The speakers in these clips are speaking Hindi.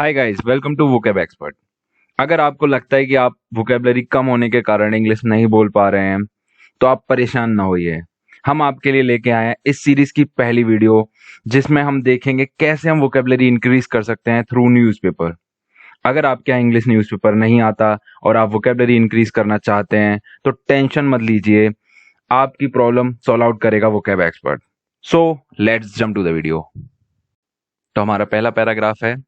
Hi guys, welcome to vocab expert. अगर आपको लगता है कि आप वोकैबलरी कम होने के कारण इंग्लिश नहीं बोल पा रहे हैं, तो आप परेशान ना होइए। हम आपके लिए लेके आए हैं इस सीरीज की पहली वीडियो, जिसमें हम देखेंगे कैसे हम वोकैबलरी इंक्रीज कर सकते हैं थ्रू न्यूज़पेपर। अगर आपके यहाँ इंग्लिश न्यूज़पेपर नहीं आता और आप वोकैबलरी इंक्रीज करना चाहते हैं, तो टेंशन मत लीजिए, आपकी प्रॉब्लम सॉल्व आउट करेगा vocab expert. So let's jump to the video. तो हमारा पहला पैराग्राफ है,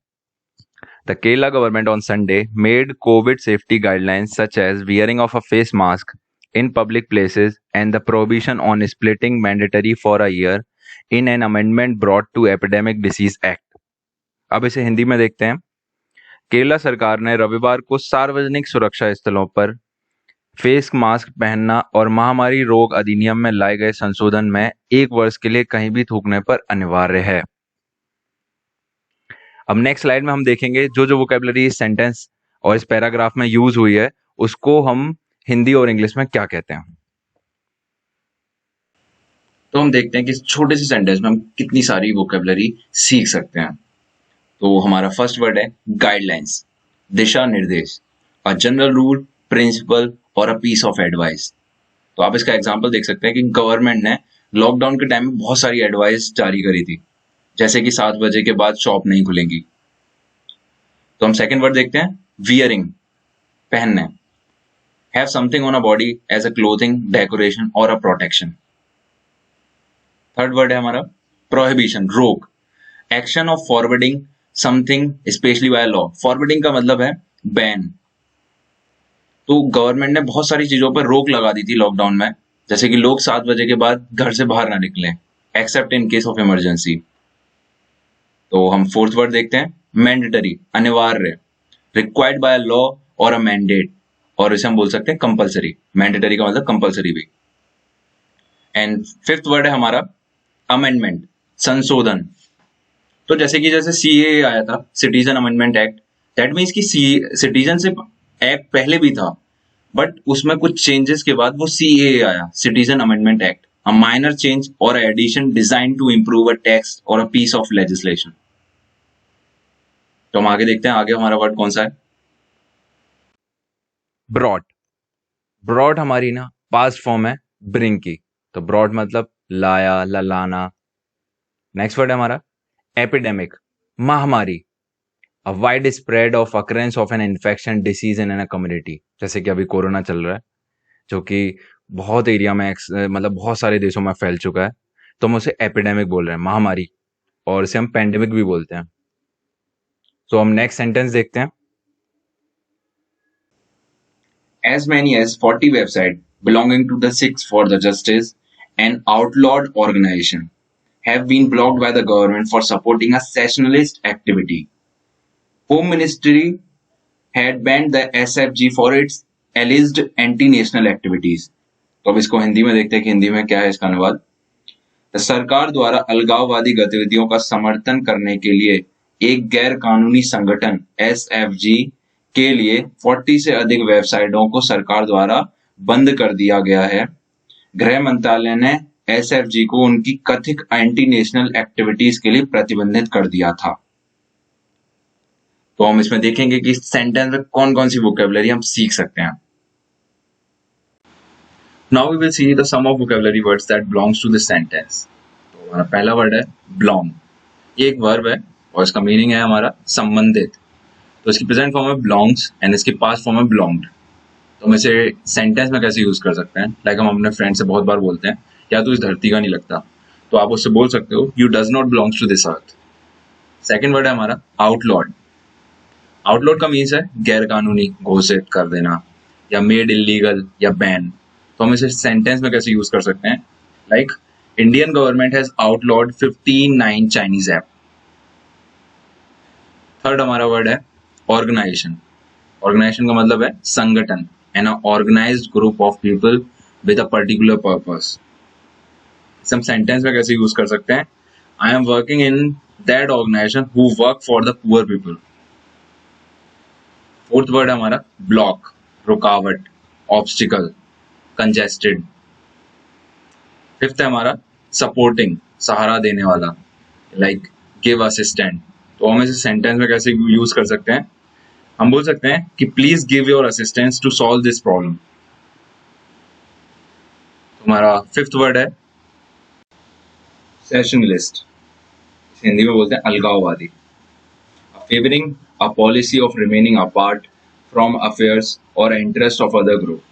The Kerala government on Sunday made COVID safety guidelines such as wearing of a face mask in public places and the prohibition on splitting mandatory for a year in an amendment brought to Epidemic Disease Act. अब इसे हिंदी में देखते हैं। केरला सरकार ने रविवार को सार्वजनिक सुरक्षा स्थलों पर फेस मास्क पहनना और महामारी रोग अधिनियम में लाए गए संशोधन में 1 वर्ष के लिए कहीं भी थूकने पर अनिवार्य है। अब नेक्स्ट स्लाइड में हम देखेंगे जो जो वोकैबुलरी इस सेंटेंस और इस पैराग्राफ में यूज हुई है, उसको हम हिंदी और इंग्लिश में क्या कहते हैं। तो हम देखते हैं कि इस छोटे से सेंटेंस में हम कितनी सारी वोकेबलरी सीख सकते हैं। तो हमारा फर्स्ट वर्ड है गाइडलाइंस, दिशा निर्देश, अ जनरल रूल, प्रिंसिपल और अ पीस ऑफ एडवाइस। तो आप इसका एग्जांपल देख सकते हैं कि गवर्नमेंट ने लॉकडाउन के टाइम में बहुत सारी एडवाइस जारी करी थी, जैसे कि 7 बजे के बाद शॉप नहीं खुलेंगी। तो हम सेकंड वर्ड देखते हैं, वियरिंग, पहनने, have something on a body as a clothing, decoration और अ प्रोटेक्शन। थर्ड वर्ड है हमारा प्रोहिबिशन, रोक, action of forwarding something specially by law. Forwarding का मतलब है बैन। तो गवर्नमेंट ने बहुत सारी चीजों पर रोक लगा दी थी लॉकडाउन में, जैसे कि लोग 7 बजे के बाद घर से बाहर ना निकलें accept in case of emergency. तो हम फोर्थ वर्ड देखते हैं, मैंडेटरी, अनिवार्य, रिक्वायर्ड बाय लॉ और अ मैंडेट, और इसे हम बोल सकते हैं कंपलसरी। मैंडेटरी का मतलब कंपलसरी भी। एंड फिफ्थ वर्ड है हमारा अमेंडमेंट, संशोधन। तो जैसे सीएए आया था, citizen amendment act, that means कि सिटीजनशिप एक्ट पहले भी था, बट उसमें कुछ चेंजेस के बाद वो सीएए आया, citizen amendment act, a minor change और addition design to improve a text और अ पीस ऑफ लेजिस्लेशन। तो हम आगे देखते हैं, आगे हमारा वर्ड कौन सा है। ब्रॉड। ब्रॉड हमारी ना पास्ट फॉर्म है ब्रिंग की, तो ब्रॉड मतलब लाया, लाना। नेक्स्ट वर्ड है हमारा एपिडेमिक, महामारी, a wide spread of occurrence of an infection disease in an community. जैसे कि अभी कोरोना चल रहा है, जो कि बहुत एरिया में मतलब बहुत सारे देशों में फैल चुका है, तो हम उसे एपिडेमिक बोल रहे हैं, महामारी, और इसे हम पेंडेमिक भी बोलते हैं। तो हम नेक्स्ट सेंटेंस देखते हैं। As many as 40 websites belonging to the Six for the Justice, an outlawed organization, have been blocked by the government for supporting a secessionist activity. Home Ministry had banned the SFG for its alleged anti-national activities. तो अब इसको हिंदी में देखते हैं कि हिंदी में क्या है इसका अनुवाद। तो सरकार द्वारा अलगाववादी गतिविधियों का समर्थन करने के लिए एक गैर कानूनी संगठन एसएफजी के लिए 40 से अधिक वेबसाइटों को सरकार द्वारा बंद कर दिया गया है। गृह मंत्रालय ने एसएफजी को उनकी कथित एंटी नेशनल एक्टिविटीज के लिए प्रतिबंधित कर दिया था। तो हम इसमें देखेंगे कि इस सेंटेंस में कौन कौन सी वोकेबलरी हम सीख सकते हैं। Now we will see the some of vocabulary words that belongs to this sentence. तो हमारा पहला वर्ड है बिलोंग। ये एक वर्ब है और इसका मीनिंग है हमारा संबंधित। तो इसकी प्रेजेंट फॉर्म में बिलोंग्स एंड इसकी पास्ट फॉर्म में बिलोंग्ड। तो हम इसे सेंटेंस में कैसे यूज कर सकते हैं, लाइक हम अपने फ्रेंड से बहुत बार बोलते हैं या तो इस धरती का नहीं लगता, तो आप उससे बोल सकते हो you does not belongs to this earth. Second word है हमारा आउटलॉड। आउटलॉड का मीन्स है गैर कानूनी, घोषित कर देना, या मेड इलीगल या बैन। तो हम इसे सेंटेंस में कैसे यूज कर सकते हैं, like Indian government has outlawed 15 Chinese app. Third हमारा वर्ड है ऑर्गेनाइजेशन। ऑर्गेनाइजेशन का मतलब है संगठन, an organized group of people with a particular purpose. हम सेंटेंस में कैसे यूज कर सकते हैं, I am working in that organization who work for the poor people. Fourth word है हमारा ब्लॉक, रुकावट, ऑब्स्टिकल, कंजेस्टेड। फिफ्थ है हमारा सपोर्टिंग, सहारा देने वाला, लाइक गिव असिस्टेंट। तो तो हम इसे सेंटेंस में कैसे यूज कर सकते हैं? हम बोल सकते हैं कि please give your assistance to solve this problem. तो हमारा फिफ्थ वर्ड है सेशनलिस्ट। हिंदी में बोलते हैं अलगाववादी। Favouring a policy of remaining apart from affairs और इंटरेस्ट ऑफ अदर ग्रुप।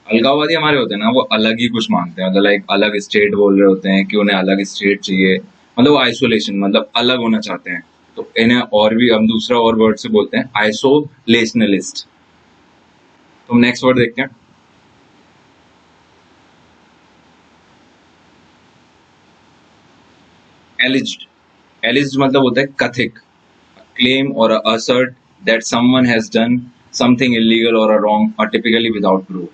अलगाववादी हमारे होते हैं ना, वो अलग ही कुछ मांगते हैं, मतलब लाइक अलग स्टेट बोल रहे होते हैं कि उन्हें अलग स्टेट चाहिए, मतलब वो आइसोलेशन, मतलब अलग होना चाहते हैं। तो इन्हें और भी हम दूसरा और वर्ड से बोलते हैं आइसोलेशनलिस्ट। तो हम नेक्स्ट वर्ड देखते हैं। एलिज्ड। एलिज्ड मतलब होता है कथित, claim or assert that someone has done something illegal or a wrong or typically without proof.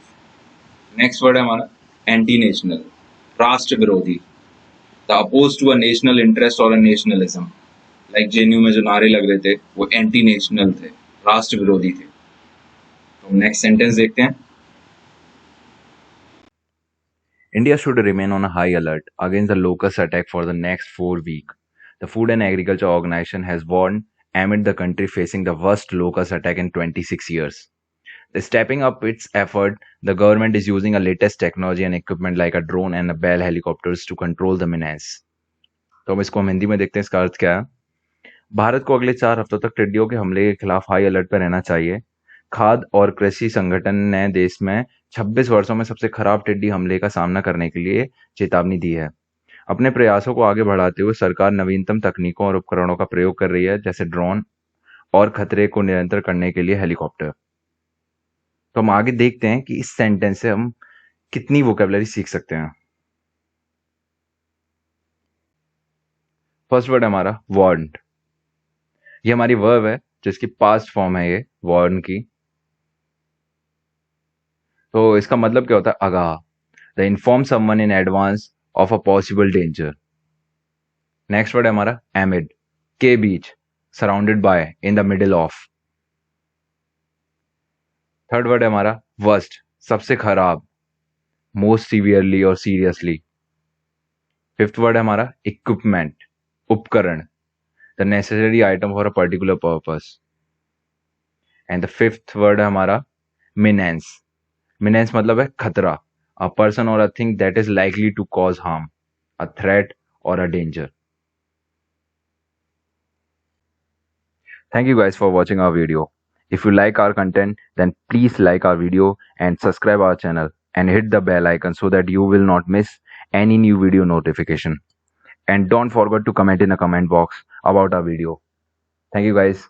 Next word है हमारा एंटी नेशनल, राष्ट्र विरोधी। The oppose to a national interest और अ नेशनलिज्म। लाइक जेएनयू में जो नारे लग रहे थे वो एंटी नेशनल थे, राष्ट्र विरोधी थे। तो नेक्स्ट सेंटेंस देखते हैं। India should remain on a high alert against the locust attack for the next 4 weeks. The Food and Agriculture Organization has warned amid the country facing the worst locust attack in 26 years. Stepping up its effort, the government is using a latest technology and equipment like a drone and a Bell helicopters to control the menace. तो हम इसको हिंदी में देखते हैं, इसका अर्थ क्या है। भारत को अगले 4 हफ्तों तक टिड्डियों के हमले के खिलाफ हाई अलर्ट पर रहना चाहिए। खाद्य और कृषि संगठन ने देश में 26 वर्षों में सबसे खराब टिड्डी हमले का सामना करने के लिए चेतावनी दी है। अपने प्रयासों को आगे बढ़ाते हुए सरकार नवीनतम तकनीकों और उपकरणों का प्रयोग कर रही है, जैसे ड्रोन और खतरे को नियंत्रण करने के लिए हेलीकॉप्टर। तो हम आगे देखते हैं कि इस सेंटेंस से हम कितनी वोकेबलरी सीख सकते हैं। फर्स्ट वर्ड है हमारा वार्न्ड। ये हमारी वर्ब है जिसकी पास्ट फॉर्म है ये वार्न की। तो इसका मतलब क्या होता है? आगाह। The inform someone in advance of a possible danger. Next word है हमारा एमिड, के बीच, surrounded by, in the middle of. Third word है हमारा वर्स्ट, सबसे खराब, मोस्ट सीवियरली और सीरियसली। फिफ्थ वर्ड है हमारा इक्विपमेंट, उपकरण, the necessary item for a particular purpose. And the fifth word है हमारा मिनेंस। मिनेंस मतलब है खतरा, अ पर्सन और a thing that is likely to cause harm, a threat और a danger. Thank you guys for watching our video. If you like our content, then please like our video and subscribe our channel and hit the bell icon so that you will not miss any new video notification. And don't forget to comment in the comment box about our video. Thank you guys.